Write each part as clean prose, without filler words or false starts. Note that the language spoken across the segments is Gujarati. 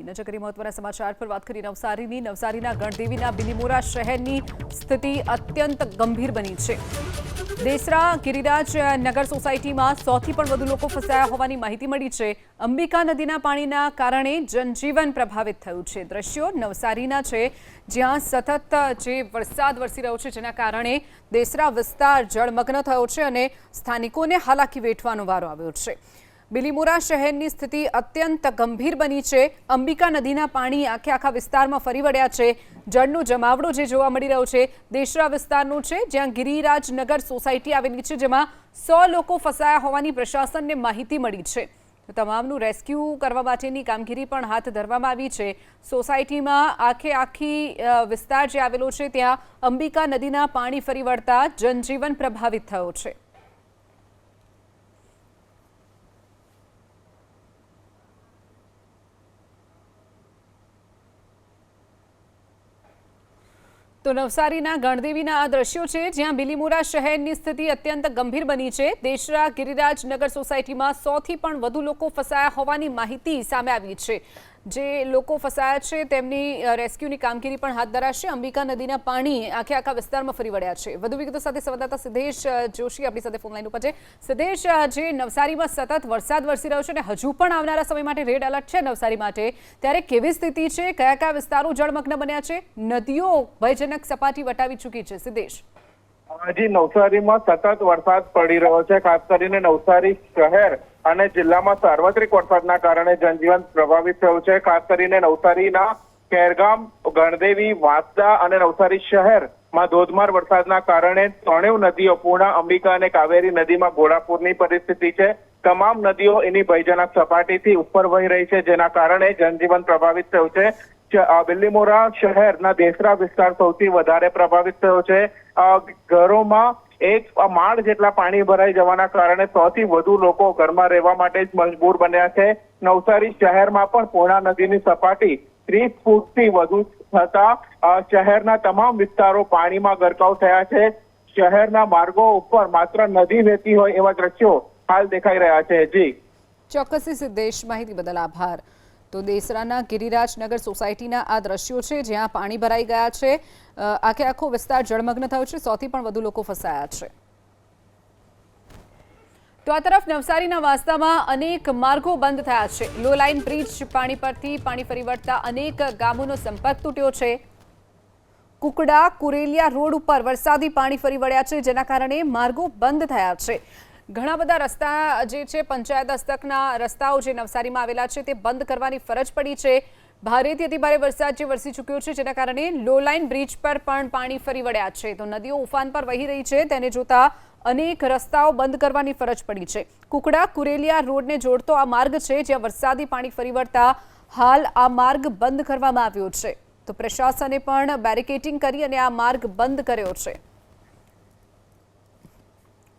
નજર કરી મહત્વના સમાચાર પર વાત કરી નવસારીના ગણદેવીના બિલીમોરા શહેરની સ્થિતિ અત્યંત ગંભીર બની છે। દેસરા ગિરિરાજ નગર સોસાયટીમાં 100 થી પણ વધુ લોકો ફસાયા હોવાની માહિતી મળી છે। અંબિકા નદીના પાણીના કારણે જનજીવન પ્રભાવિત થયું છે। દ્રશ્યો નવસારીના છે, જ્યાં સતત જે વરસાદ વરસી રહ્યો છે, જેના કારણે દેસરા વિસ્તાર જળમગ્ન થયો છે અને સ્થાનિકોને હાલાકી વેઠવાનો વારો આવ્યો છે। બિલીમોરા શહેરની સ્થિતિ અત્યંત ગંભીર બની છે। અંબિકા નદીના પાણી આખા વિસ્તારમાં ફરી વળ્યા છે। જળનો જમાવડો જે જોવા મળી રહ્યો છે દેસરા વિસ્તારનો છે, જ્યાં ગિરિરાજ નગર સોસાયટી આવેલી છે, જેમાં 100 લોકો ફસાયા હોવાની પ્રશાસનને માહિતી મળી છે। તમામનું રેસ્ક્યુ કરવા માટેની કામગીરી પણ હાથ ધરવામાં આવી છે। સોસાયટીમાં આખી વિસ્તાર જે આવેલો છે, ત્યાં અંબિકા નદીના પાણી ફરી વળતા જનજીવન પ્રભાવિત થયો છે। તો નવસારીના ગણદેવીના આ દ્રશ્યો છે, જ્યાં બિલીમોરા શહેરની સ્થિતિ અત્યંત ગંભીર બની છે। દેસરા ગિરિરાજ નગર સોસાયટીમાં 100 થી પણ વધુ લોકો ફસાયા હોવાની માહિતી સામે આવી છે। જે લોકો ફસાયા છે તેમની રેસ્ક્યુની કામગીરી પણ હાથ ધરાશે। અંબિકા નદીના પાણી આખા વિસ્તારમાં ફરી વળ્યા છે। વધુ વિગતો સાથે સંવાદદાતા સિદ્ધેશ જોશી આપણી સાથે ફોનલાઈન ઉપર છે। સિદ્ધેશ, જે નવસારીમાં સતત વરસાદ વરસી રહ્યો છે અને હજુ પણ આવનારા સમય માટે રેડ એલર્ટ છે નવસારી માટે, ત્યારે કેવી સ્થિતિ છે? કયા વિસ્તારો જળમગ્ન બન્યા છે? નદીઓ ભયજનક સપાટી વટાવી ચૂકી છે? સિદ્ધેશ, હજી નવસારીમાં સતત વરસાદ પડી રહ્યો છે। ખાસ કરીને નવસારી શહેર અને જિલ્લામાં સાર્વત્રિક વરસાદના કારણે જનજીવન પ્રભાવિત થયું છે। ખાસ કરીને નવસારીના ખેરગામ, ગણદેવી, વાંસદા અને નવસારી શહેરમાં ધોધમાર વરસાદના કારણે ત્રણેય નદીઓ પૂર્ણા, અંબિકા અને કાવેરી નદીમાં ઘોડાપૂરની પરિસ્થિતિ છે। તમામ નદીઓ એની ભયજનક સપાટીથી ઉપર વહી રહી છે, જેના કારણે જનજીવન પ્રભાવિત થયું છે। બિલીમોરા શહેરના દેસરા વિસ્તાર સૌથી વધારે પ્રભાવિત થયો છે। ઘરોમાં 1 માળ જેટલા પાણી ભરાઈ જવાના કારણે 100 થી વધુ લોકો ઘરમાં રહેવા માટે જ મજબૂર બન્યા છે। નવસારી શહેરમાં પણ પૂર્ણા નદીની સપાટી 30 ફૂટથી વધુ થતા શહેરના તમામ વિસ્તારો પાણીમાં ગરકાવ થયા છે। શહેરના માર્ગો ઉપર માત્ર નદી વહેતી હોય એવા દ્રશ્યો હાલ દેખાઈ રહ્યા છે। જી ચોક્કસથી સિદ્ધેશ, માહિતી બદલ આભાર। તો દેસરાના ગિરિરાજ નગર સોસાયટીના આ દ્રશ્યો છે, જ્યાં પાણી ભરાઈ ગયા છે। આખો વિસ્તાર જળમગ્ન થયો છે। 100 થી પણ વધુ લોકો ફસાયા છે। તો આ તરફ નવસારીના વાંસદામાં અનેક માર્ગો બંધ થયા છે। લો લાઇન બ્રિજ પાણી પરથી પાણી ફરી વળતા અનેક ગામોનો સંપર્ક તૂટ્યો છે। કુકડા કુરેલિયા રોડ ઉપર વરસાદી પાણી ફરી વળ્યા છે, જેના કારણે માર્ગો બંધ થયા છે। ઘણા બધા રસ્તા જે છે, પંચાયત હસ્તકના રસ્તાઓ જે નવસારીમાં આવેલા છે, તે બંધ કરવાની ફરજ પડી છે। ભારેથી અતિભારે વરસાદ જે વરસી ચૂક્યો છે, જેના કારણે લો લાઇન બ્રિજ પર પણ પાણી ફરી વળ્યા છે। તો નદીઓ ઉફાન પર વહી રહી છે, તેને જોતા અનેક રસ્તાઓ બંધ કરવાની ફરજ પડી છે। કુકડા કુરેલિયા રોડને જોડતો આ માર્ગ છે, જ્યાં વરસાદી પાણી ફરી વળતા હાલ આ માર્ગ બંધ કરવામાં આવ્યો છે। તો પ્રશાસને પણ બેરિકેડિંગ કરી અને આ માર્ગ બંધ કર્યો છે।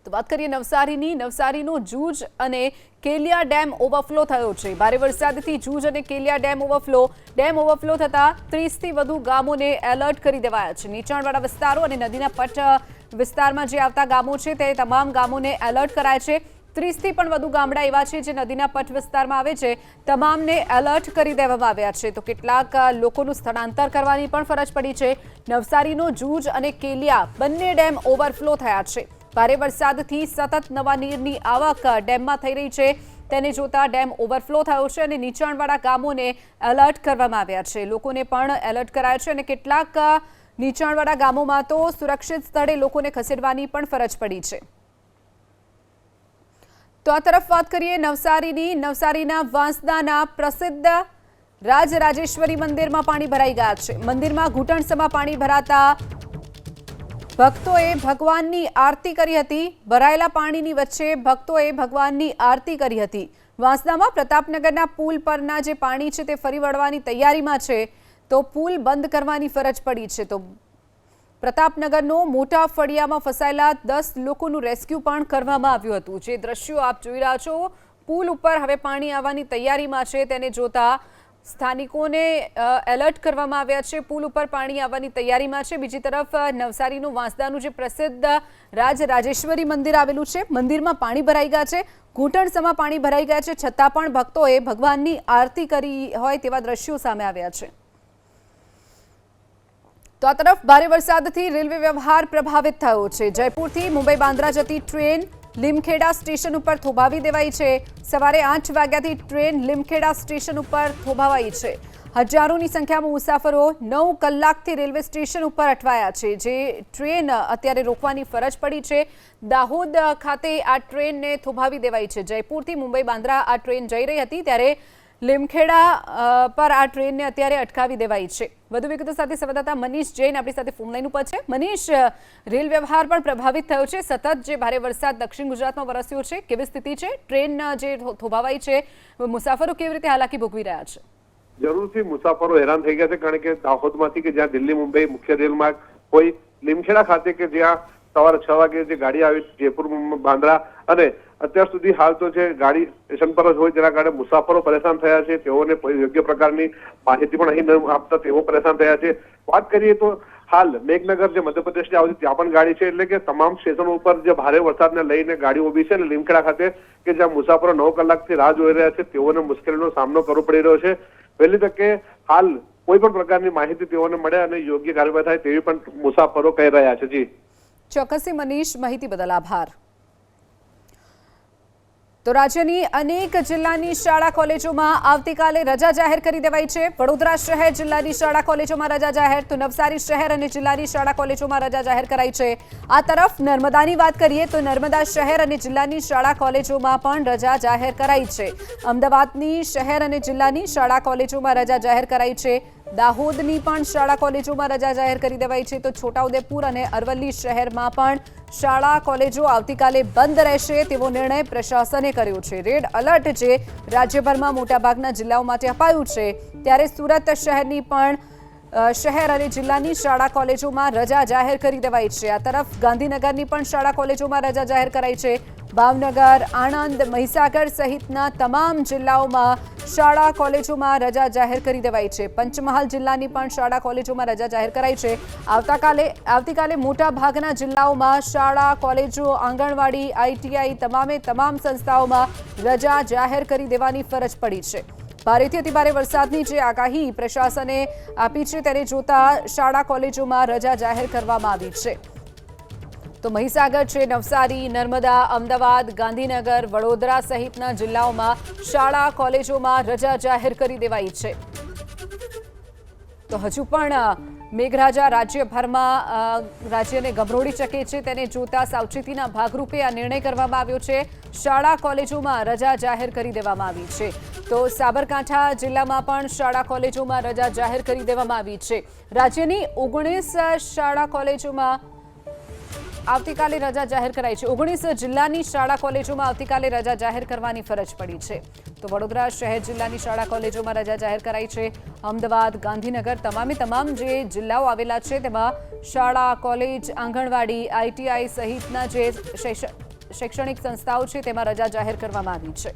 તો વાત કરીએ નવસારીનો જૂજ અને કેલિયા ડેમ ઓવરફ્લો થયો છે। ભારે વરસાદથી જૂજ અને કેલિયા ડેમ ઓવરફ્લો થતા 30 થી વધુ ગામોને એલર્ટ કરી દેવાયા છે। નીચાણવાળા વિસ્તારો અને નદીના પટ વિસ્તારમાં જે આવતા ગામો છે, તે તમામ ગામોને એલર્ટ કરાય છે। 30 થી પણ વધુ ગામડા એવા છે જે નદીના પટ વિસ્તારમાં આવે છે, તમામને એલર્ટ કરી દેવામાં આવ્યા છે। તો કેટલાક લોકોનું સ્થળાંતર કરવાની પણ ફરજ પડી છે। નવસારીનો જૂજ અને કેલિયા બંને ડેમ ઓવરફ્લો થયા છે। ભારે વરસાદથી સતત નવા નીરની આવક ડેમમાં થઈ રહી છે, તેને જોતા ડેમ ઓવરફ્લો થયો છે અને નીચાણવાળા ગામોને એલર્ટ કરવામાં આવ્યા છે। લોકોને પણ એલર્ટ કરાયા છે અને કેટલાક નીચાણવાળા ગામોમાં તો સુરક્ષિત સ્થળે લોકોને ખસેડવાની પણ ફરજ પડી છે। તો આ તરફ વાત કરીએ નવસારીના વાંસદાના પ્રસિદ્ધ રાજરાજેશ્વરી મંદિરમાં પાણી ભરાઈ ગયા છે। મંદિરમાં ઘૂંટણસમાં પાણી ભરાતા ભક્તોએ ભગવાનની આરતી કરી હતી। ભરાયેલા પાણીની વચ્ચે ભક્તોએ ભગવાનની આરતી કરી હતી। વાંસદામાં પ્રતાપનગરના પુલ પરના જે પાણી છે, તે ફરી વળવાની તૈયારીમાં છે, તો પુલ બંધ કરવાની ફરજ પડી છે। તો પ્રતાપનગરનો મોટા ફળિયામાં ફસાયેલા 10 લોકોનું રેસ્ક્યુ પણ કરવામાં આવ્યું હતું। જે દ્રશ્યો આપ જોઈ રહ્યા છો, પુલ ઉપર હવે પાણી આવવાની તૈયારીમાં છે, તેને જોતા સ્થાનિકોને એલર્ટ કરવામાં આવ્યા છે. પુલ ઉપર પાણી આવવાની તૈયારીમાં છે. બીજી તરફ નવસારીનું વાંસદાનું જે પ્રસિદ્ધ રાજરાજેશ્વરી મંદિર આવેલું છે, મંદિરમાં પાણી ભરાઈ ગયા છે. ઘૂંટણસમાં પાણી ભરાઈ ગયા છે, છતાં પણ ભક્તોએ ભગવાનની આરતી કરી હોય તેવા દ્રશ્યો સામે આવ્યા છે. તો આ તરફ ભારે વરસાદથી રેલવે વ્યવહાર પ્રભાવિત થયો છે. જયપુરથી મુંબઈ બાંદ્રા જતી ટ્રેન લીમખેડા સ્ટેશન ઉપર થોભાવી દેવાઈ છે. સવારે 8 વાગ્યાથી ટ્રેન લીમખેડા સ્ટેશન ઉપર થોભાવાઈ છે. હજારોની સંખ્યામાં મુસાફરો 9 કલાકથી રેલવે સ્ટેશન ઉપર અટવાયા છે. જે ટ્રેન અત્યારે રોકવાની ફરજ પડી છે. દાહોદ ખાતે આ ટ્રેનને થોભાવી દેવાઈ છે. જયપુરથી મુંબઈ બાંદ્રા આ ટ્રેન જઈ રહી હતી ત્યારે લીમખેડા પર આ ટ્રેનને અત્યારે અટકાવી દેવાઈ છે. વધુ વિગતો સાથે સંવાદદાતા મનીષ જૈન આપણી સાથે ફોન લાઈન ઉપર છે. મનીષ, રેલ વ્યવહાર પણ પ્રભાવિત થયો છે. સતત જે ભારે વરસાદ દક્ષિણ ગુજરાતમાં વરસ્યો છે, કેવી સ્થિતિ છે? ટ્રેન જે થોભાવાઈ છે, મુસાફરો કેવી રીતે હાલાકી ભોગવી રહ્યા છે? જરૂરથી મુસાફરો હેરાન થઈ ગયા છે, કારણ કે દાહોદમાંથી કે જ્યાં દિલ્હી મુંબઈ મુખ્ય રેલ માર્ગ હોય, લીમખેડા ખાતે કે જ્યાં સવારે 6 વાગે જે ગાડી આવી જયપુર બાંદ્રા, અને અત્યાર સુધી હાલ તો જે ગાડી સ્ટેશન પર જ હોય તેના કારણે મુસાફરો પરેશાન થયા છે. તેઓને યોગ્ય પ્રકારની માહિતી પણ અહીં ન આપતા તેઓ પરેશાન થયા છે. વાત કરીએ તો હાલ મેઘનગર જે મધ્યપ્રદેશથી આવતી ત્યાં પણ ગાડી છે, એટલે કે તમામ સ્ટેશનો ઉપર જે ભારે વરસાદને લઈને ગાડીઓ ઊભી છે. અને લીમખેડા ખાતે કે જ્યાં મુસાફરો 9 કલાકથી રાહ જોઈ રહ્યા છે, તેઓને મુશ્કેલીનો સામનો કરવો પડી રહ્યો છે. વહેલી તકે હાલ કોઈ પણ પ્રકારની માહિતી તેઓને મળે અને યોગ્ય કાર્યવાહી થાય તેવી પણ મુસાફરો કહી રહ્યા છે. જી ચોક્કસથી મનીષ, માહિતી બદલ આભાર. તો રાજ્યની અનેક જિલ્લાની શાળા કોલેજોમાં આવતીકાલે રજા જાહેર કરી દેવાઈ છે. વડોદરા શહેર જિલ્લાની શાળા કોલેજોમાં રજા જાહેર, તો નવસારી શહેર અને જિલ્લાની શાળા કોલેજોમાં રજા જાહેર કરાઈ છે. આ તરફ નર્મદાની વાત કરીએ તો નર્મદા શહેર અને જિલ્લાની શાળા કોલેજોમાં પણ રજા જાહેર કરાઈ છે. અમદાવાદની શહેર અને જિલ્લાની શાળા કોલેજોમાં રજા જાહેર કરાઈ છે. દાહોદની પણ શાળા કોલેજોમાં રજા જાહેર કરી દેવાઈ છે. તો છોટાઉદેપુર અને અરવલ્લી શહેરમાં પણ શાળા કોલેજો આવતીકાલે બંધ રહેશે તેવો નિર્ણય પ્રશાસને કર્યો છે. રેડ એલર્ટ જે રાજ્યભરમાં મોટાભાગના જિલ્લાઓ માટે અપાયું છે, ત્યારે સુરત શહેરની પણ શહેર અને જિલ્લાની શાળા કોલેજોમાં રજા જાહેર કરી દેવાઈ છે. આ તરફ ગાંધીનગરની પણ શાળા કોલેજોમાં રજા જાહેર કરાઈ છે. ભાવનગર, આણંદ, મહીસાગર સહિતના તમામ જિલ્લાઓમાં શાળા કોલેજોમાં રજા જાહેર કરી દેવાઈ છે. પંચમહાલ જિલ્લાની પણ શાળા કોલેજોમાં રજા જાહેર કરાઈ છે. આવતીકાલે મોટા ભાગના જિલ્લાઓમાં શાળા કોલેજો, આંગણવાડી, ITI તમામ સંસ્થાઓમાં રજા જાહેર કરી દેવાની ફરજ પડી છે. ભારેથી અતિભારે વરસાદની જે આગાહી પ્રશાસને આપી છે તેને જોતા શાળા કોલેજોમાં રજા જાહેર કરવામાં આવી છે. તો મહીસાગર છે, નવસારી, નર્મદા, અમદાવાદ, ગાંધીનગર, વડોદરા સહિતના જિલ્લાઓમાં શાળા કોલેજોમાં રજા જાહેર કરી દેવાઈ છે. તો હજુ પણ મેઘરાજા રાજ્યભરમાં રાજ્યને ગભરોડી શકે છે, તેને જોતા સાવચેતીના ભાગરૂપે આ નિર્ણય કરવામાં આવ્યો છે. શાળા કોલેજોમાં રજા જાહેર કરી દેવામાં આવી છે. તો સાબરકાંઠા જિલ્લામાં પણ શાળા કોલેજોમાં રજા જાહેર કરી દેવામાં આવી છે. રાજ્યની 19 શાળા કોલેજોમાં આવતીકાલે રજા જાહેર કરાઈ છે. 19 જિલ્લાની શાળા કોલેજોમાં આવતીકાલે રજા જાહેર કરવાની ફરજ પડી છે. તો વડોદરા શહેર જિલ્લાની શાળા કોલેજોમાં રજા જાહેર કરાઈ છે. અમદાવાદ, ગાંધીનગર તમામ જે જિલ્લાઓ આવેલા છે તેમાં શાળા, કોલેજ, આંગણવાડી, ITI સહિતના જે શૈક્ષણિક સંસ્થાઓ છે તેમાં રજા જાહેર કરવામાં આવી છે.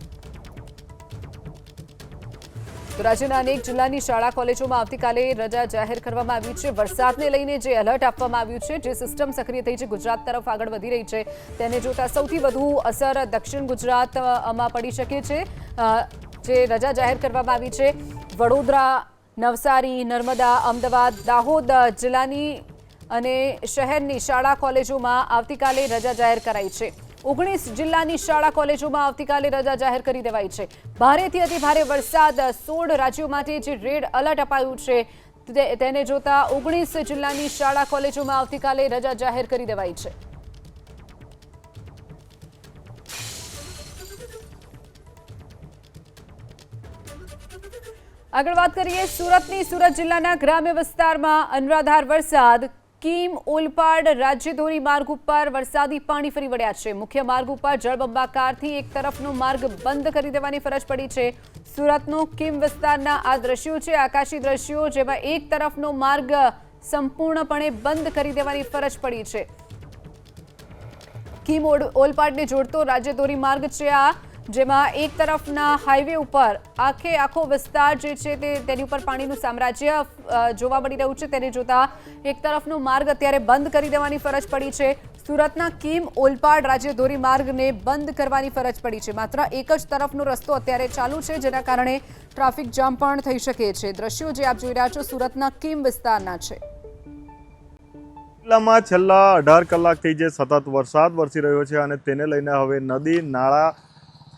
તો રાજ્યના અનેક જિલ્લાની શાળા કોલેજોમાં આવતીકાલે રજા જાહેર કરવામાં આવી છે. વરસાદને લઈને જે એલર્ટ આપવામાં આવ્યું છે, જે સિસ્ટમ સક્રિય થઈ છે, ગુજરાત તરફ આગળ વધી રહી છે, તેને જોતા સૌથી વધુ અસર દક્ષિણ ગુજરાતમાં પડી શકે છે. જે રજા જાહેર કરવામાં આવી છે, વડોદરા, નવસારી, નર્મદા, અમદાવાદ, દાહોદ જિલ્લાની અને શહેરની શાળા કોલેજોમાં આવતીકાલે રજા જાહેર કરાઈ છે. 19 જિલ્લાની શાળા કોલેજોમાં આવતીકાલે રજા જાહેર કરી દેવાઈ છે. ભારેથી અતિભારે વરસાદ 16 રાજ્યો માટે જે રેડ એલર્ટ અપાયું છે તેને જોતા 19 જિલ્લાની શાળા કોલેજોમાં આવતીકાલે રજા જાહેર કરી દેવાઈ છે. આગળ વાત કરીએ સુરતની. સુરત જિલ્લાના ગ્રામ્ય વિસ્તારમાં અનરાધાર વરસાદ. કીમ ઓલપાડ રાજ્યધોરી માર્ગ ઉપર વરસાદી પાણી ફરી વળ્યા છે. મુખ્ય માર્ગ ઉપર જળબંબાકારથી એક તરફનો માર્ગ બંધ કરી દેવાની ફરજ પડી છે. સુરતનો કીમ વિસ્તારના આ દ્રશ્યો છે, આકાશી દ્રશ્યો, જેમાં એક તરફનો માર્ગ સંપૂર્ણપણે બંધ કરી દેવાની ફરજ પડી છે. કીમ ઓલપાડને જોડતો રાજ્યધોરી માર્ગ છે આ, જેમાં એક તરફના હાઈવે ઉપર આખો વિસ્તાર જે છે તેની ઉપર પાણીનું સામ્રાજ્ય જોવા મળી રહ્યું છે। તેને જોતા એક તરફનો માર્ગ અત્યારે બંધ કરી દેવાની ફરજ પડી છે। સુરતના કીમ ઓલપાડ રાજ્ય ધોરીમાર્ગને બંધ કરવાની ફરજ પડી છે। માત્ર એક જ તરફનો રસ્તો અત્યારે ચાલુ છે, જેના કારણે ટ્રાફિક જામ પણ થઈ શકે છે। દ્રશ્યો જે આપ જોઈ રહ્યા છો સુરતના કીમ વિસ્તારના છે। જિલ્લામાં છેલ્લા 18 કલાકથી જે સતત વરસાદ વરસી રહ્યો છે અને તેને લઈને હવે નદી નાળા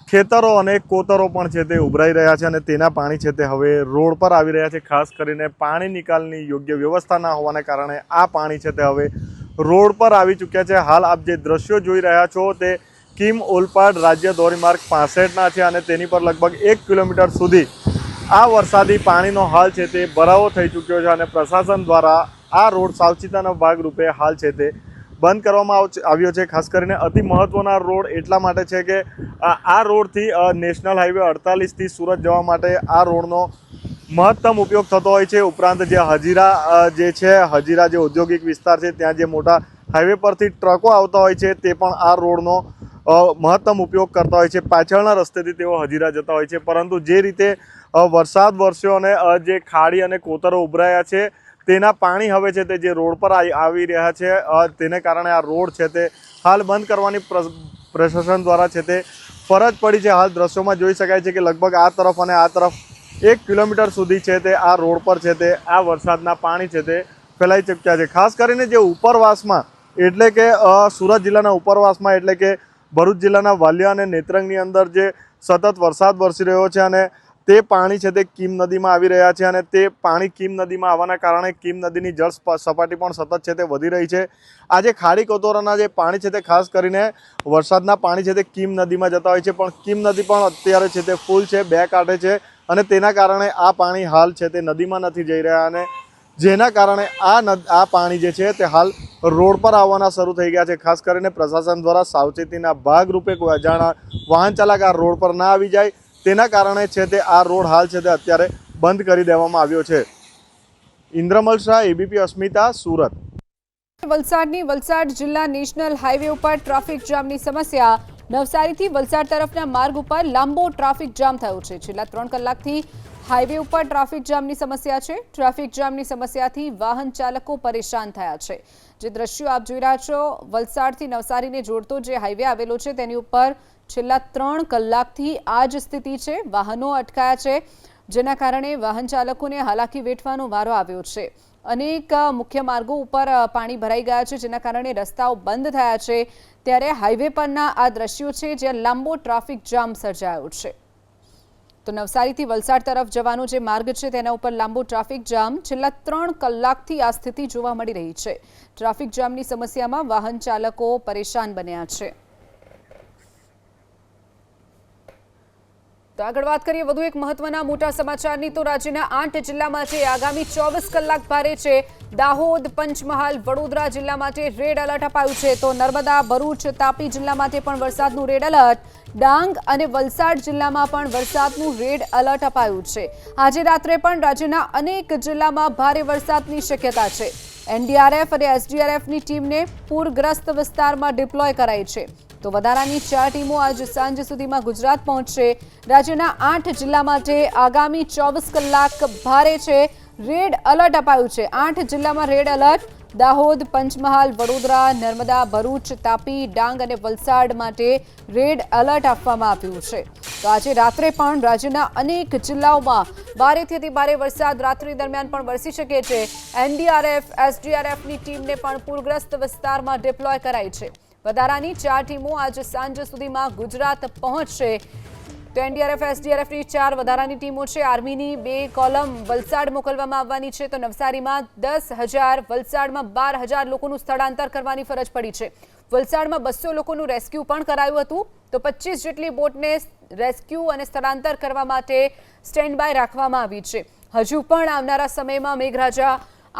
ખેતરો અને કોતરો પણ છે તે ઉભરાઈ રહ્યા છે અને તેના પાણી છે તે હવે રોડ પર આવી રહ્યા છે। ખાસ કરીને પાણી નિકાલની યોગ્ય વ્યવસ્થા ના હોવાને કારણે આ પાણી છે તે હવે રોડ પર આવી ચૂક્યા છે। હાલ આપ જે દ્રશ્યો જોઈ રહ્યા છો તે કીમ ઓલપાડ રાજ્ય ધોરીમાર્ગ 65ના છે અને તેની પર લગભગ 1 કિલોમીટર સુધી આ વરસાદી પાણીનો હાલ છે તે ભરાવો થઈ ચૂક્યો છે અને પ્રશાસન દ્વારા આ રોડ સાવચેતીના ભાગરૂપે હાલ છે તે બંધ કરવામાં આવ્યો છે। ખાસ કરીને અતિ મહત્વના રોડ એટલા માટે છે કે આ રોડથી નેશનલ હાઈવે 48થી સુરત જવા માટે આ રોડનો મહત્તમ ઉપયોગ થતો હોય છે। ઉપરાંત જે હજીરા જે ઔદ્યોગિક વિસ્તાર છે ત્યાં જે મોટા હાઈવે પરથી ટ્રકો આવતા હોય છે તે પણ આ રોડનો મહત્તમ ઉપયોગ કરતા હોય છે। પાછળના રસ્તેથી તેઓ હજીરા જતા હોય છે, પરંતુ જે રીતે વરસાદ વરસ્યો અને જે ખાડી અને કોતરો ઉભરાયા છે તેના પાણી હવે છે તે જે રોડ પર આવી રહ્યા છે તેને કારણે આ રોડ છે તે હાલ બંધ કરવાની પ્રશાસન દ્વારા છે તે ફરજ પડી છે। હાલ દ્રશ્યોમાં જોઈ શકાય છે કે લગભગ આ તરફ અને આ તરફ 1 કિલોમીટર સુધી છે તે આ રોડ પર છે તે આ વરસાદના પાણી છે તે ફેલાઈ ચૂક્યા છે। ખાસ કરીને જે ઉપરવાસમાં એટલે કે સુરત જિલ્લાના ઉપરવાસમાં એટલે કે ભરૂચ જિલ્લાના વાલિયા અને નેત્રંગની અંદર જે સતત વરસાદ વરસી રહ્યો છે અને તે પાણી છે તે કીમ નદીમાં આવી રહ્યા છે અને તે પાણી કીમ નદીમાં આવવાના કારણે કીમ નદીની જળ સપાટી પણ સતત છે તે વધી રહી છે। આ જે ખાડી કોતરાના જે પાણી છે તે ખાસ કરીને વરસાદના પાણી છે તે કીમ નદીમાં જતા હોય છે, પણ કીમ નદી પણ અત્યારે છે તે ફૂલ છે, 2 કાંઠે છે અને તેના કારણે આ પાણી હાલ છે તે નદીમાં નથી જઈ રહ્યા અને જેના કારણે આ પાણી જે છે તે હાલ રોડ પર આવવાના શરૂ થઈ ગયા છે। ખાસ કરીને પ્રશાસન દ્વારા સાવચેતીના ભાગરૂપે કોઈ અજાણા વાહન ચાલક આ રોડ પર ના આવી જાય તેના કારણે છે તે આ રોડ હાલ છે તે અત્યારે બંધ કરી દેવામાં આવ્યો છે। ઇન્દ્રમલ શાહ, એબીપી અસ્મિતા, સુરત। વલસાડ જિલ્લા નેશનલ હાઈવે ઉપર ટ્રાફિક જામની સમસ્યા। નવસારીથી વલસાડ તરફના માર્ગ ઉપર લાંબો ટ્રાફિક જામ થયો છે। છેલ્લા 3 કલાકથી હાઈવે ઉપર ટ્રાફિક જામની સમસ્યા છે। ટ્રાફિક જામની સમસ્યાથી વાહન ચાલકો પરેશાન થયા છે। જે દ્રશ્યો આપ જોઈ રહ્યા છો વલસાડથી નવસારીને જોડતો જે હાઈવે આવેલો છે તેની ઉપર છેલ્લા 3 કલાકથી આ જ સ્થિતિ છે। વાહનો અટકાયા છે, જેના કારણે વાહન ચાલકોને હાલાકી વેઠવાનો વારો આવ્યો છે। અનેક મુખ્ય માર્ગો ઉપર પાણી ભરાઈ ગયા છે, જેના કારણે રસ્તાઓ બંધ થયા છે। ત્યારે હાઈવે પરના આ દ્રશ્યો છે જ્યાં લાંબો ટ્રાફિક જામ સર્જાયો છે। તો નવસારીથી વલસાડ તરફ જવાનો જે માર્ગ છે તેના ઉપર લાંબો ટ્રાફિક જામ। છેલ્લા 3 કલાકથી આ સ્થિતિ જોવા મળી રહી છે। ટ્રાફિક જામની સમસ્યામાં વાહન ચાલકો પરેશાન બન્યા છે। તો આગળ વાત કરીએ વધુ એક મહત્વના મોટા સમાચારની। તો રાજ્યના 8 જિલ્લા માટે આગામી 24 કલાક ભારે છે। દાહોદ, પંચમહાલ, વડોદરા જિલ્લા માટે રેડ એલર્ટ અપાયું છે। તો નર્મદા, ભરૂચ, તાપી જિલ્લા માટે પણ વરસાદનું રેડ એલર્ટ। ડાંગ અને વલસાડ જિલ્લામાં પણ વરસાદનું રેડ એલર્ટ અપાયું છે। આજે રાત્રે પણ રાજ્યના અનેક જિલ્લામાં ભારે વરસાદની શક્યતા છે। એનડીઆરએફ અને એસડીઆરએફની ટીમને પૂરગ્રસ્ત વિસ્તારમાં ડિપ્લોય કરાઈ છે। તો વધારાની 4 ટીમો આજ સાંજ સુધીમાં ગુજરાત પહોંચશે। રાજ્યના 8 જિલ્લા માટે આગામી 24 કલાક ભારે છે। રેડ એલર્ટ અપાયું છે। 8 જિલ્લામાં રેડ એલર્ટ। દાહોદ, પંચમહાલ, વડોદરા, નર્મદા, ભરૂચ, તાપી, ડાંગ અને વલસાડ માટે રેડ એલર્ટ આપવામાં આવ્યું છે। તો આજે રાત્રે પણ રાજ્યના અનેક જિલ્લાઓમાં ભારેથી અતિ ભારે વરસાદ રાત્રિ દરમિયાન પણ વરસી શકે છે। એનડીઆરએફ, એસડીઆરએફની ટીમને પણ પૂરગ્રસ્ત વિસ્તારમાં ડિપ્લોય કરાઈ છે। વધારાની 4 ટીમો આજ સાંજ સુધીમાં ગુજરાત પહોંચશે। તો એનડીઆરએફ, એસડીઆરએફની 4 વધારાની ટીમો છે। આર્મીની 2 કોલમ વલસાડ મોકલવામાં આવવાની છે। તો નવસારીમાં 10,000, વલસાડમાં 12,000 લોકોનું સ્થળાંતર કરવાની ફરજ પડી છે। વલસાડમાં 200 લોકોનું રેસ્ક્યુ પણ કરાયું હતું। તો 25 જેટલી બોટને રેસ્ક્યુ અને સ્થળાંતર કરવા માટે સ્ટેન્ડ બાય રાખવામાં આવી છે। હજુ પણ આવનારા સમયમાં મેઘરાજા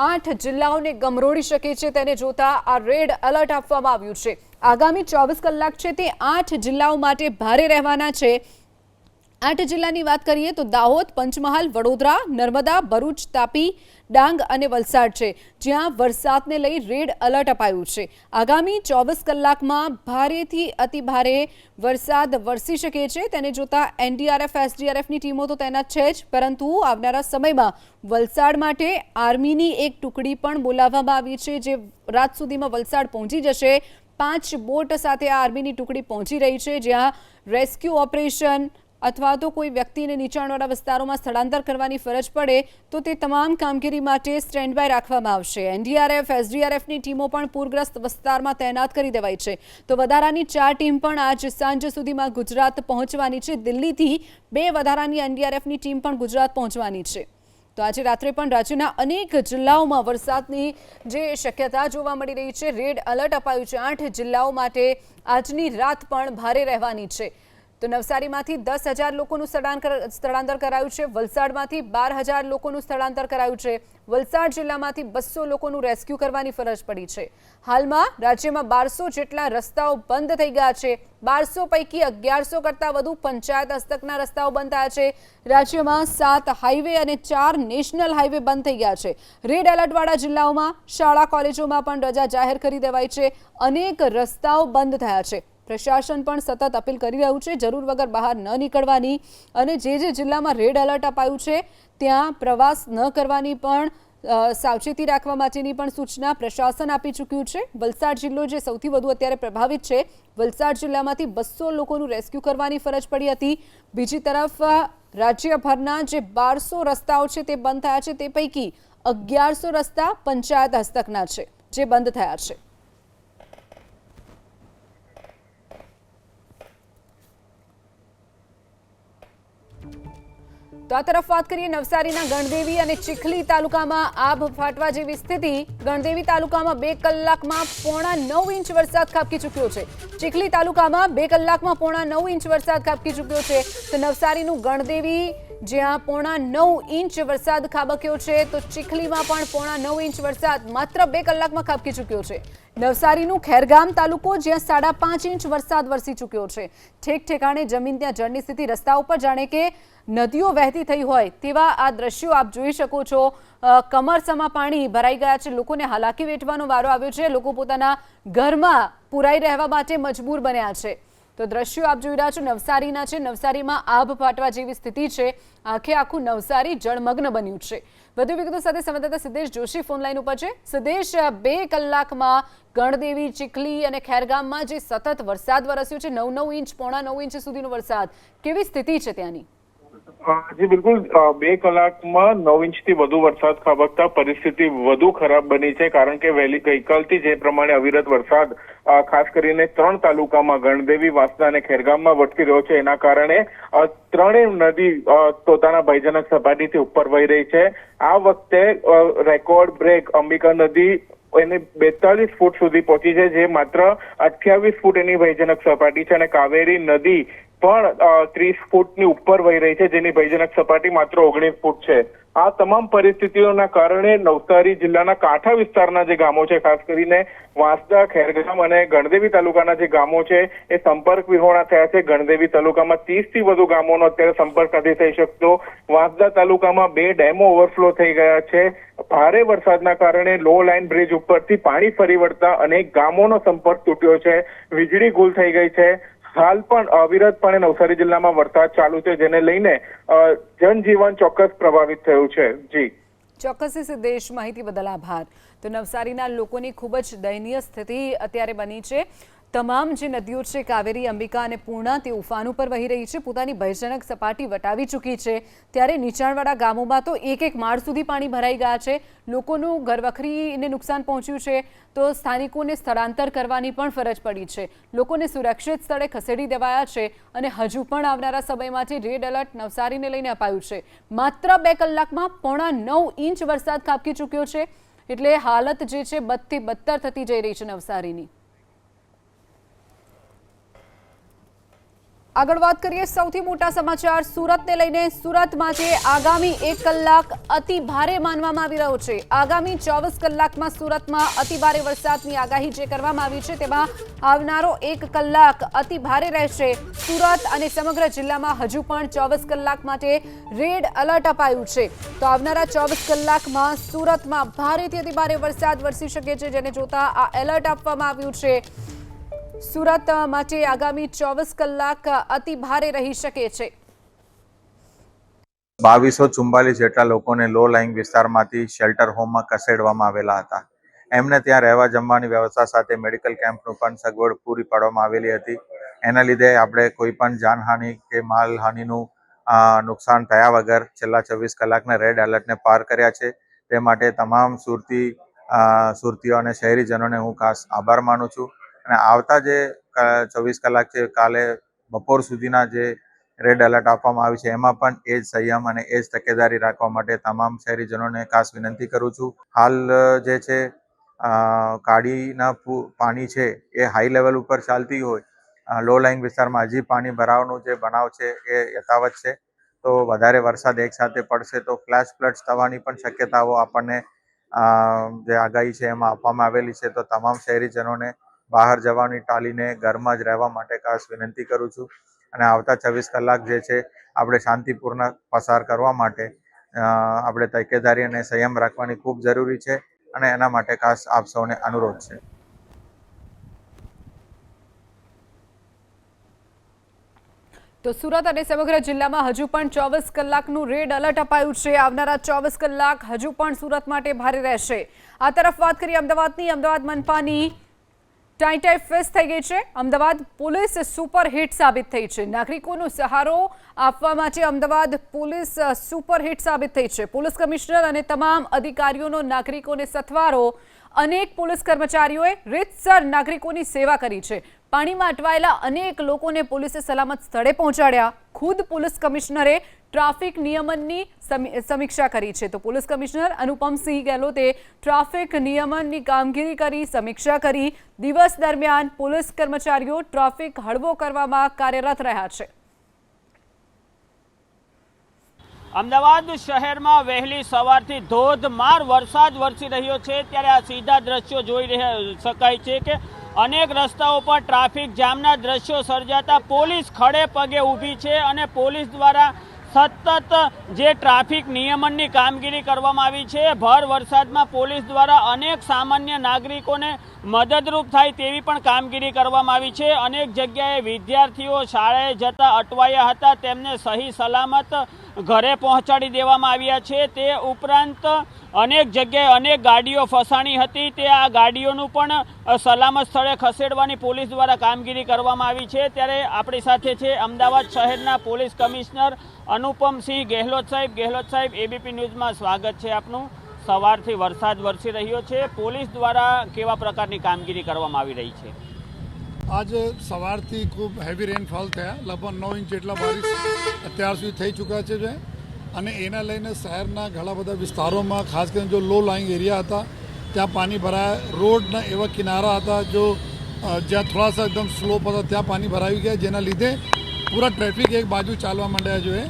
8 જિલ્લાઓને ગમરોડી શકે છે, તેને જોતા આ રેડ એલર્ટ આપવામાં આવ્યું છે। આગામી 24 કલાક છે તે 8 જિલ્લાઓ માટે ભારે રહેવાના છે। 8 જિલ્લાની વાત કરીએ તો દાહોદ, પંચમહાલ, વડોદરા, નર્મદા, ભરૂચ, તાપી, ડાંગ અને વલસાડ છે, જ્યાં વરસાદને લઈ રેડ એલર્ટ અપાયું છે. આગામી 24 કલાકમાં ભારેથી અતિભારે વરસાદ વરસી શકે છે. તેને જોતા એનડીઆરએફ, એસડીઆરએફની ટીમો તો તૈનાત છે જ, પરંતુ આવનારા સમયમાં વલસાડ માટે આર્મીની એક ટુકડી પણ બોલાવવામાં આવી છે, જે રાત સુધીમાં વલસાડ પહોંચી જશે. 5 બોટ સાથે આ આર્મીની ટુકડી પહોંચી રહી છે, જ્યાં રેસ્ક્યુ ઓપરેશન અથવા તો કોઈ વ્યક્તિને નીચાણવાળા વિસ્તારોમાં સ્થળાંતર કરવાની ફરજ પડે તો તે તમામ કામગીરી માટે સ્ટેન્ડ બાય રાખવામાં આવશે. એનડીઆરએફ, એસડીઆરએફની ટીમો પણ પૂરગ્રસ્ત વિસ્તારમાં તૈનાત કરી દેવાઈ છે. તો વધારાની 4 ટીમ પણ આજ સાંજ સુધીમાં ગુજરાત પહોંચવાની છે. દિલ્હીથી 2 વધારાની એનડીઆરએફની ટીમ પણ ગુજરાત પહોંચવાની છે. તો આજે રાત્રે પણ રાજ્યના અનેક જિલ્લાઓમાં વરસાદની જે શક્યતા જોવા મળી રહી છે. રેડ એલર્ટ અપાયું છે. 8 જિલ્લાઓ માટે આજની રાત પણ ભારે રહેવાની છે. તો નવસારીમાંથી 10,000 લોકોનું સ્થળાંતર કરાયું છે. વલસાડમાંથી 12,000 લોકોનું સ્થળાંતર કરાયું છે. વલસાડ જિલ્લામાંથી 200 લોકોનું રેસ્ક્યુ કરવાની ફરજ પડી છે. હાલમાં રાજ્યમાં 1200 જેટલા રસ્તાઓ બંધ થઈ ગયા છે. 1200 પૈકી 1100 કરતાં વધુ પંચાયત હસ્તકના રસ્તાઓ બંધ થયા છે. રાજ્યમાં 7 હાઈવે અને 4 નેશનલ હાઈવે બંધ થઈ ગયા છે. રેડ એલર્ટવાળા જિલ્લાઓમાં શાળા કોલેજોમાં પણ રજા જાહેર કરી દેવાઈ છે. અનેક રસ્તાઓ બંધ થયા છે. પ્રશાસન પણ સતત અપીલ કરી રહ્યું છે જરૂર વગર બહાર ન નીકળવાની, અને જે જિલ્લામાં રેડ એલર્ટ અપાયું છે ત્યાં પ્રવાસ ન કરવાની પણ સાવચેતી રાખવા માટેની પણ સૂચના પ્રશાસન આપી ચૂક્યું છે. વલસાડ જિલ્લો જે સૌથી વધુ અત્યારે પ્રભાવિત છે, વલસાડ જિલ્લામાંથી 200 લોકોનું રેસ્ક્યુ કરવાની ફરજ પડી હતી. બીજી તરફ રાજ્યભરના જે 1200 રસ્તાઓ છે તે બંધ થયા છે. તે પૈકી 1100 રસ્તા પંચાયત હસ્તકના છે જે બંધ થયા છે. તો આ તરફ વાત કરીએ નવસારીના ગણદેવી અને ચીખલી તાલુકામાં આભ ફાટવા જેવી સ્થિતિ. ગણદેવી તાલુકામાં 2 કલાકમાં 9.5 ઇંચ વરસાદ ખાબકી ચૂક્યો છે. ચીખલી તાલુકામાં 2 કલાકમાં 9.5 ઇંચ વરસાદ ખાબકી ચૂક્યો છે. તો નવસારીનું ગણદેવી જ્યાં 9.5 ઇંચ વરસાદ ખાબક્યો છે, તો ચીખલીમાં પણ 9.5 ઇંચ વરસાદ માત્ર 2 કલાકમાં ખાબકી ચૂક્યો છે. નવસારીનું ખેરગામ તાલુકો જ્યાં 5.5 ઇંચ વરસાદ વરસી ચૂક્યો છે. ઠેક ઠેકાણે જમીન ત્યાં જળની સ્થિતિ રસ્તા ઉપર જાણે કે નદીઓ વહેતી થઈ હોય તેવા આ દ્રશ્યો આપ જોઈ શકો છો. કમરસમાં પાણી ભરાઈ ગયા છે. લોકોને હાલાકી વેઠવાનો વારો આવ્યો છે. લોકો પોતાના ઘરમાં પુરાઈ રહેવા માટે મજબૂર બન્યા છે. તો દ્રશ્યો આપ જોઈ રહ્યા છો નવસારીના છે. નવસારીમાં આભ ફાટવા જેવી સ્થિતિ છે. આખે આખું નવસારી જળમગ્ન બન્યું છે. વધુ વિગતો સાથે સંવાદદાતા સિદ્ધેશ જોશી ફોન લાઈન ઉપર છે. સિદ્ધેશ, 2 કલાકમાં ગણદેવી, ચીખલી અને ખેરગામમાં જે સતત વરસાદ વરસ્યો છે, 9.5 ઇંચ 9.5 ઇંચ સુધીનો વરસાદ, કેવી સ્થિતિ છે ત્યાંની? જી બિલકુલ, 2 કલાકમાં 9 ઇંચથી વધુ વરસાદ ખાબકતા પરિસ્થિતિ વધુ ખરાબ બની છે. કારણ કે ગઈકાલથી જે પ્રમાણે અવિરત વરસાદ ખાસ કરીને 3 તાલુકામાં ગણદેવી, વાંસદા અને ખેરગામમાં વરસી રહ્યો છે, એના કારણે 3 નદી પોતાના ભયજનક સપાટીથી ઉપર વહી રહી છે. આ વખતે રેકોર્ડ બ્રેક અંબિકા નદી એને 42 ફૂટ સુધી પહોંચી છે, જે માત્ર 28 ફૂટ એની ભયજનક સપાટી છે. અને કાવેરી નદી પણ 30 ફૂટની ઉપર વહી રહી છે, જેની ભયજનક સપાટી માત્ર 19 ફૂટ છે. આ તમામ પરિસ્થિતિઓના કારણે નવસારી જિલ્લાના કાંઠા વિસ્તારના જે ગામો છે, ખાસ કરીને વાંસદા, ખેરગામ અને ગણદેવી તાલુકાના જે ગામો છે એ સંપર્ક વિહોણા થયા છે. ગણદેવી તાલુકામાં 30 થી વધુ ગામોનો અત્યારે સંપર્ક નથી થઈ શકતો. વાંસદા તાલુકામાં 2 ડેમો ઓવરફ્લો થઈ ગયા છે. ભારે વરસાદના કારણે લો લાઇન બ્રિજ ઉપરથી પાણી ફરી વળતા અનેક ગામોનો સંપર્ક તૂટ્યો છે. વીજળી ગુલ થઈ ગઈ છે. હાલ પણ અવિરતપણે નવસારી જિલ્લામાં વરસાદ ચાલુ છે, જેને લઈને જનજીવન ચોક્કસ પ્રભાવિત થયું છે. જી ચોક્કસ સિદ્ધેશ, માહિતી બદલ આભાર. તો નવસારીના લોકોની ખૂબ જ દયનીય સ્થિતિ અત્યારે બની છે. તમામ જે નદીઓ છે, કાવેરી, અંબિકા અને પૂર્ણા, તે ઉફાન ઉપર વહી રહી છે. પોતાની ભયજનક સપાટી વટાવી ચૂકી છે. ત્યારે નીચાણવાળા ગામોમાં તો 1 માળ સુધી પાણી ભરાઈ ગયા છે. લોકોનું ઘરવખરીને નુકસાન પહોંચ્યું છે. તો સ્થાનિકોને સ્થળાંતર કરવાની પણ ફરજ પડી છે. લોકોને સુરક્ષિત સ્થળે ખસેડી દેવાયા છે. અને હજુ પણ આવનારા સમયમાંથી રેડ એલર્ટ નવસારીને લઈને અપાયું છે. માત્ર 2 કલાકમાં 9.5 ઇંચ વરસાદ ખાબકી ચૂક્યો છે. એટલે હાલત જે છે બદથી બદતર થતી જઈ રહી છે નવસારીની. આગળ વાત કરીએ સૌથી મોટા સમાચાર સુરતને લઈને। સુરતમાં જે આગામી 1 કલાક અતિ ભારે માનવામાં આવી રહ્યો છે। આગામી 24 કલાકમાં સુરતમાં અતિ ભારે વરસાદની આગાહી જે કરવામાં આવી છે તેમાં આવનારો 1 કલાક અતિ ભારે રહેશે। સુરત અને સમગ્ર જિલ્લામાં હજુ પણ 24 કલાક માટે રેડ એલર્ટ અપાયું છે। તો આવનારા 24 કલાકમાં સુરતમાં ભારેથી અતિ ભારે વરસાદ વરસી શકે છે, જેને જોતા આ એલર્ટ આપવામાં આવ્યું છે। સુરત માટે આગામી 24 કલાક અતિ ભારે રહી શકે છે। 2244 જેટલા લોકોને લો લાઇંગ વિસ્તારમાંથી શેલ્ટર હોમમાં ખસેડવામાં આવેલા હતા। એમને ત્યાં રહેવા જમવાની વ્યવસ્થા સાથે મેડિકલ કેમ્પનું પણ સગવડ પૂરી પાડવામાં આવેલી હતી। એના લીધે આપણે કોઈ પણ જાનહાનિ કે માલહાનિનું નુકસાન થયા વગર છેલ્લા 24 કલાકના રેડ એલર્ટને પાર કર્યા છે। તે માટે તમામ સુરતીઓ અને શહેરીજનોને હું ખાસ આભાર માનું છું। અને આવતા જે 24 કલાક છે, કાલે બપોર સુધીના જે રેડ એલર્ટ આપવામાં આવ્યું છે, એમાં પણ એ જ સંયમ અને એ જ તકેદારી રાખવા માટે તમામ શહેરીજનોને ખાસ વિનંતી કરું છું। હાલ જે છે કાળીના પાણી છે એ હાઈ લેવલ ઉપર ચાલતી હોય, લો લાઇંગ વિસ્તારમાં હજી પાણી ભરાવાનું જે બનાવ છે એ યથાવત છે। તો વધારે વરસાદ એકસાથે પડશે તો ફ્લેશ ફ્લડ્સ થવાની પણ શક્યતાઓ આપણને જે આગાહી છે એમાં આપવામાં આવેલી છે। તો તમામ શહેરીજનોને બહાર જવાની ટાળીને ઘરમાં જ રહેવા માટે ખાસ વિનંતી કરું છું। અને આવતા 24 કલાક જે છે આપણે શાંતિપૂર્ણ પસાર કરવા માટે આપણે તકેદારી અને સંયમ રાખવાની ખૂબ જરૂરી છે, અને એના માટે ખાસ આપ સૌને અનુરોધ છે। તો સુરત અને સમગ્ર જિલ્લામાં હજુ પણ 24 કલાકનું રેડ એલર્ટ અપાયું છે। આવનારા 24 કલાક હજુ પણ સુરત માટે ભારે રહેશે। આ તરફ વાત કરીએ અમદાવાદની। અમદાવાદ મનપાની ટાઈ ફેસ થઈ ગઈ છે। અમદાવાદ પોલીસ સુપરહિટ સાબિત થઈ છે। નાગરિકોનો સહારો આપવા માટે અમદાવાદ પોલીસ સુપરહિટ સાબિત થઈ છે। પોલીસ કમિશનર અને તમામ અધિકારીઓનો નાગરિકોને સથવારો। અનેક પોલીસ કર્મચારીઓએ રીતસર નાગરિકોની સેવા કરી છે। પાણીમાં અટવાયેલા અનેક લોકોને પોલીસે સલામત સ્થળે પહોંચાડ્યા। ખુદ પોલીસ કમિશનરે ટ્રાફિક નિયમનની સમીક્ષા કરી છે। તો પોલીસ કમિશનર અનુપમસિંહ ગેહલોતે ટ્રાફિક નિયમનની કામગીરી કરી સમીક્ષા કરી। દિવસ દરમિયાન પોલીસ કર્મચારીઓ ટ્રાફિક હળવો કરવામાં કાર્યરત રહ્યા છે। અમદાવાદ શહેરમાં વહેલી સવારથી ધોધમાર વરસાદ વરસી રહ્યો છે, ત્યારે આ સીધા દ્રશ્યો જોઈ શકાય છે કે અનેક રસ્તાઓ પર ટ્રાફિક જામના દ્રશ્યો સર્જાતા પોલીસ ખડે પગે ઊભી છે, અને પોલીસ દ્વારા સતત જે ટ્રાફિક નિયમનની કામગીરી કરવામાં આવી છે। ભર વરસાદમાં પોલીસ દ્વારા અનેક સામાન્ય નાગરિકોને મદદરૂપ થાય તેવી પણ કામગીરી કરવામાં આવી છે। અનેક જગ્યાએ વિદ્યાર્થીઓ શાળાએ જતા અટવાયા હતા, તેમને સહી સલામત ઘરે પહોંચાડી દેવામાં આવ્યા છે। તે ઉપરાંત અનેક જગ્યાએ અનેક ગાડીઓ ફસાણી હતી, તે આ ગાડીઓનું પણ સલામત સ્થળે ખસેડવાની પોલીસ દ્વારા કામગીરી કરવામાં આવી છે। ત્યારે આપણી સાથે છે અમદાવાદ શહેરના પોલીસ કમિશનર અનુપમસિંહ ગેહલોત સાહેબ। ગેહલોત સાહેબ, એબીપી ન્યૂઝમાં સ્વાગત છે આપનું। સવારથી વરસાદ વરસી રહ્યો છે, પોલીસ દ્વારા કેવા પ્રકારની કામગીરી કરવામાં આવી રહી છે? आज સવારથી ખૂબ હેવી રેનફોલ થયા, લગભગ 9 ઇંચ જેટલા બારિશ અત્યાર સુધી થઈ ચૂક્યા છે। અને એના લઈને શહેરના ઘણા બધા વિસ્તારોમાં, ખાસ કરીને જો લો લાઇંગ એરિયા હતા ત્યાં પાણી ભરાયા। રોડના એવા કિનારા હતા જો જ્યાં થોડા એકદમ સ્લોપ હતા ત્યાં પાણી ભરાઈ ગયા, જેના લીધે પૂરા ટ્રાફિક એક બાજુ ચાલવા માંડ્યા જોઈએ।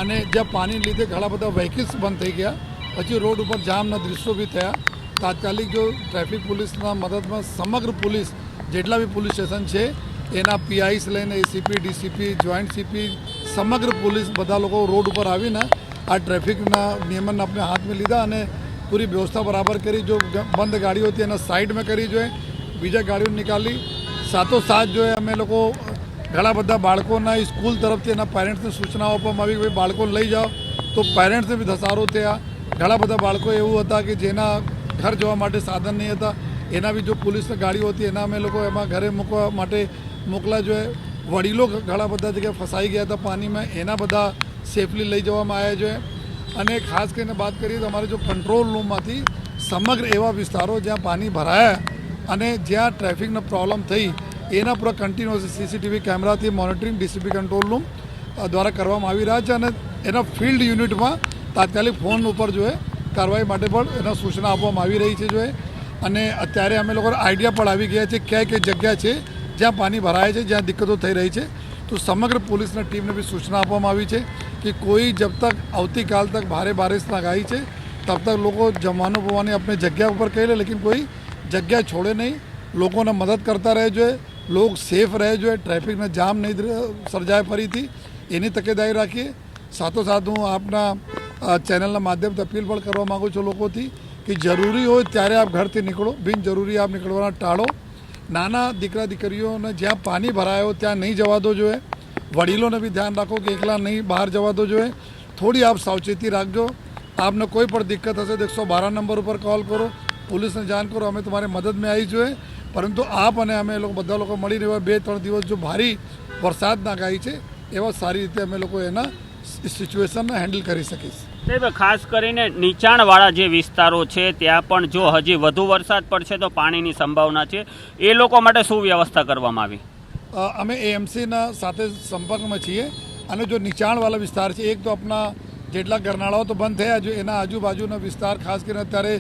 અને જ્યાં પાણી લીધે ઘણા બધા વ્હીકલ્સ બંધ થઈ ગયા, પછી રોડ ઉપર જામના દૃશ્યો બી થયા। તાત્કાલિક જો ટ્રાફિક પોલીસના મદદમાં સમગ્ર પોલીસ જેટલા બી પોલીસ સ્ટેશન છે એના પીઆઈસ લઈને એસીપી, ડીસીપી, જોઈન્ટ સીપી, સમગ્ર પોલીસ બધા લોકો રોડ ઉપર આવીને આ ટ્રાફિકના નિયમન આપણે હાથમાં લીધા અને પૂરી વ્યવસ્થા બરાબર કરી। જો બંધ ગાડીઓ હતી એના સાઈડમાં કરી જોઈએ, બીજા ગાડીઓ નિકાલી। સાથોસાથ જો અમે લોકો ઘણા બધા બાળકોના સ્કૂલ તરફથી એના પેરેન્ટ્સને સૂચનાઓ આપવામાં આવી કે ભાઈ બાળકોને લઈ જાઓ, તો પેરેન્ટ્સને બી ધસારો થયા। ઘણા બધા બાળકો એવું હતા કે જેના ઘર જવા માટે સાધન નહીં હતા, એના બી જો પોલીસની ગાડીઓ હતી એના અમે લોકો એમાં ઘરે મૂકવા માટે મોકલા જોઈએ। વડીલો ઘણા બધા જગ્યાએ ફસાઈ ગયા હતા પાણીમાં, એના બધા સેફલી લઈ જવામાં આવ્યા જોઈએ। અને ખાસ કરીને વાત કરીએ તો અમારે જો કંટ્રોલ રૂમમાંથી સમગ્ર એવા વિસ્તારો જ્યાં પાણી ભરાયા અને જ્યાં ટ્રાફિકનો પ્રોબ્લેમ થઈ એના પૂરા કન્ટિન્યુઅસ સીસીટીવી કેમેરાથી મોનિટરિંગ ડીસીપી કંટ્રોલ રૂમ દ્વારા કરવામાં આવી રહ્યા છે। અને એના ફિલ્ડ યુનિટમાં તાત્કાલિક ફોન ઉપર જોઈએ કાર્યવાહી માટે પણ એના સૂચના આપવામાં આવી રહી છે જોઈએ। અને અત્યારે અમે લોકો આઈડિયા પણ આવી ગયા છે કઈ કઈ જગ્યા છે જ્યાં પાણી ભરાય છે, જ્યાં દિક્કતો થઈ રહી છે। તો સમગ્ર પોલીસના ટીમને બી સૂચના આપવામાં આવી છે કે કોઈ જબ તક આવતીકાલ તક ભારે બારિશ ના આગાહી છે તબ તક લોકો જમવાનું પવાની अपनी જગ્યા ઉપર કહી લે લેकिन કોઈ જગ્યા છોડે નહીં, લોકોને મદદ કરતા રહે જોઈએ, લોગ સેફ રહે જોઈએ, ટ્રાફિકના જામ નહીં સર્જાય ફરીથી એની તકેદારી રાખીએ। સાથોસાથ હું આપના ચેનલના માધ્યમથી અપીલ પણ કરવા માગું છું લોકોથી કે જરૂરી હોય ત્યારે આપ ઘરથી નીકળો, બિનજરૂરી આપ નીકળવાના ટાળો। નાના દીકરા દીકરીઓને જ્યાં પાણી ભરાયો ત્યાં નહીં જવા દો જોઈએ, વડીલોને બી ધ્યાન રાખો કે એકલા નહીં બહાર જવા દો જોઈએ। થોડી આપ સાવચેતી રાખજો। आपने कोई પણ दिक्कत હશે તો 112 નંબર ઉપર કોલ કરો, પોલીસને જાણ કરો, અમે તમારી મદદમાં આવી જોઈએ। પરંતુ આપ અને અમે લોકો બધા લોકો મળીને એવા 2-3 દિવસ જો ભારે વરસાદના આગાહી છે એવા સારી રીતે અમે લોકો એના સિચ્યુએશનને હેન્ડલ કરી શકીશું। સાહેબ, ખાસ કરીને નીચાણવાળા જે વિસ્તારો છે ત્યાં પણ જો હજી વધુ વરસાદ પડશે તો પાણીની સંભાવના છે, એ લોકો માટે શું વ્યવસ્થા કરવામાં આવી? અમે એએમસીના સાથે સંપર્કમાં છીએ અને જો નીચાણવાળા વિસ્તાર છે, એક તો આપણા જેટલા ગરનાળાઓ તો બંધ થયા, જો એના આજુબાજુના વિસ્તાર ખાસ કરીને અત્યારે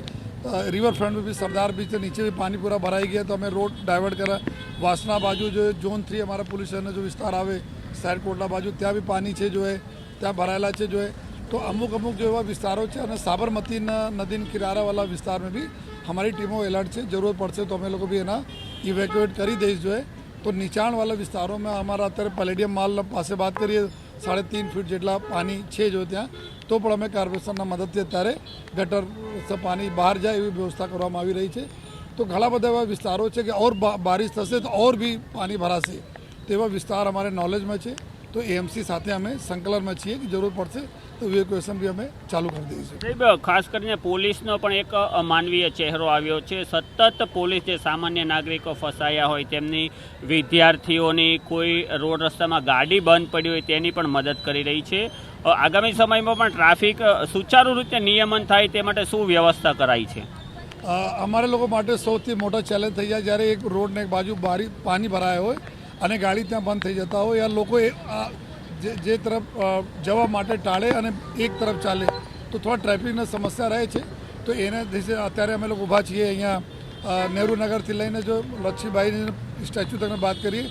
રિવરફ્રન્ટ બી સરદાર બીચ નીચે भी पानी पूरा भराई गया, तो हमें रोड डाइवर्ट करा। वासना बाजू जो जोन 3 हमारा पुलिस स्टेशन जो विस्तार आवे शहर कोटला बाजू त्या भी पानी है जो है त्या भरायेला है जो है। तो अमुक जो एवं विस्तारों है और साबरमती नदी किनारावाला विस्तार में भी हमारी टीमों एलर्ट है, जरूरत पड़े तो अमे लोग भी एना इवेक्यूएट करी दईश जो है। तो नीचाणवाला विस्तारों में हमारा अत्यारे पैलेडियम माल पास बात करिए 3.5 फीट जेटला पानी है जो त्या, तो पण अमे कार्पोरेशनना मददथी अत्यारे गटर से पानी बहार जाए एवी व्यवस्था करवामां आवी रही है। तो घणा बधा एवा विस्तारों है कि और बारिश थशे तो और भी पानी भराशे, तो एवा विस्तार अमारे नॉलेज में है। तो एएमसी साथे अमे संकलन में छीए कि जरूरत पड़े तो इवेक्युएशन भी अमे चालू कर दईशुं। સાહેબ, ખાસ કરીને પોલીસનો પણ એક માનવીય ચહેરો આવ્યો છે। સતત પોલીસ જે સામાન્ય નાગરિકો ફસાયા હોય તેમની, વિદ્યાર્થીઓની, કોઈ રોડ રસ્તામાં ગાડી બંધ પડી હોય તેની પણ મદદ કરી રહી છે। આગામી સમયમાં પણ ટ્રાફિક સુચારુ રીતે નિયમન થાય તે માટે શું વ્યવસ્થા કરાઈ છે? અમારે લોકો માટે સૌથી મોટો ચેલેન્જ થઈ જાય જ્યારે એક રોડને એક બાજુ પાણી ભરાયો હોય અને ગાડી ત્યાં બંધ થઈ જતા હોય, या લોકો જે તરફ જવા માટે ટાળે અને એક તરફ ચાલે તો થોડા ટ્રાફિકની સમસ્યા રહે છે। તો એને દિવસે અત્યારે અમે લોકો ઊભા છીએ અહીંયા નહેરુ નગરથી લઈને જો લક્ષ્મીબાઈની સ્ટેચ્યુ તકને વાત કરીએ,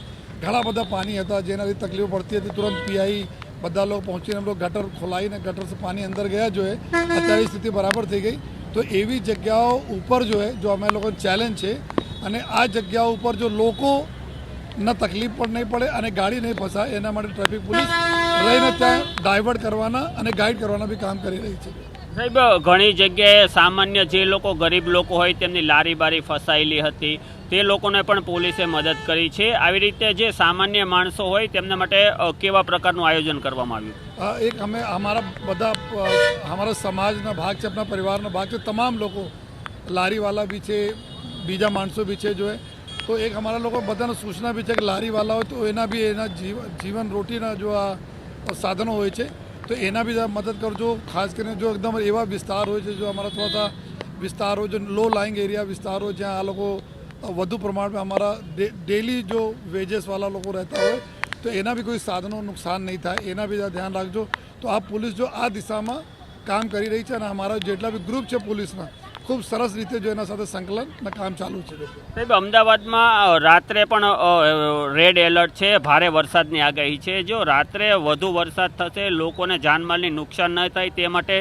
ઘણા બધા પાણી હતા જેનાથી તકલીફ પડતી હતી। तुरंत पीआई બધા લોકો પહોંચીને हम लोग गटर खोलाઈને गटर से पानी अंदर गया जो है, અત્યારે स्थिति बराबर થઈ गई। तो એવી જગ્યાઓ ઉપર जो है जो અમે લોકો ચેલેન્જ છે અને આ જગ્યાઓ ઉપર જો લોકો न तकलीफ पण नहीं पड़े और गाड़ी नहीं फसाए एना माटे ट्राफिक पुलिस रहीने त्यां डायवर्ट करवाना और गाइड करवाना भी काम करी रही है। સાહેબ, ઘણી જગ્યાએ સામાન્ય જે લોકો ગરીબ લોકો હોય તેમની લારી બારી ફસાયેલી હતી, તે લોકોને પણ પોલીસે મદદ કરી છે। આવી રીતે જે સામાન્ય માણસો હોય તેમના માટે કેવા પ્રકારનું આયોજન કરવામાં આવ્યું? एक हमें हमारा बधा हमारा समाजना भाग है, अपना परिवारનો भाग है, तमाम लोगों लारीवाला भी है, बीजा माणसों भी है जो है। तो एक हमारा लोग बधाने सूचना भी है कि लारीवाला हो तो एना भी एना जीवन रोटीना जो आ साधनों होय छे तो एना भी मदद करजो। खास करके जो एकदम एवा विस्तार हो जो हमारा थोड़ा सा विस्तार हो जो लो लाइंग एरिया विस्तार हो जहाँ आ लोगों વધુ પ્રમાણમાં हमारा डेली जो वेजेस वाला लोग रहता हो तो एना भी कोई साधनों नुकसान नहीं था, एना भी ध्यान रखो। तो आप पुलिस जो आ दिशा में काम करी रही है, हमारा जेटला भी ग्रुप है पुलिसना खूब सरस रीते जो एना साथे संकलन काम चालू है। સાહેબ, અમદાવાદમાં રાત્રે પણ રેડ એલર્ટ છે, ભારે વરસાદની આગાહી છે। જો રાત્રે વધુ વરસાદ થશે, લોકોને જાનમાલની નુકસાન ન થાય તે માટે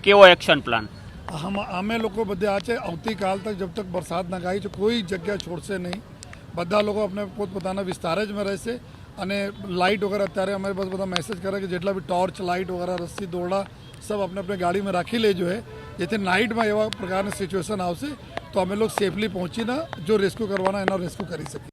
કેવો એક્શન પ્લાન? हम अमे लोग बधे आ आवतीकाल तक जब तक बरसात न आगाही कोई जगह छोड़से नहीं, बधा लोग अपने पोतपोताना विस्तार में रहेशे। अने लाइट वगैरह अत्यारे अमे बस बधा मैसेज करे कि जेटला भी टॉर्च लाइट वगैरह रस्सी दौड़ा सब अपने अपने गाड़ी में राखी ले जो है, जेथी नाइट में एवा प्रकार सिच्युएशन आवशे तो अमे लोग सेफली पहुँचीने जो रेस्क्यू करवाना एनो रेस्क्यू करी सकीए।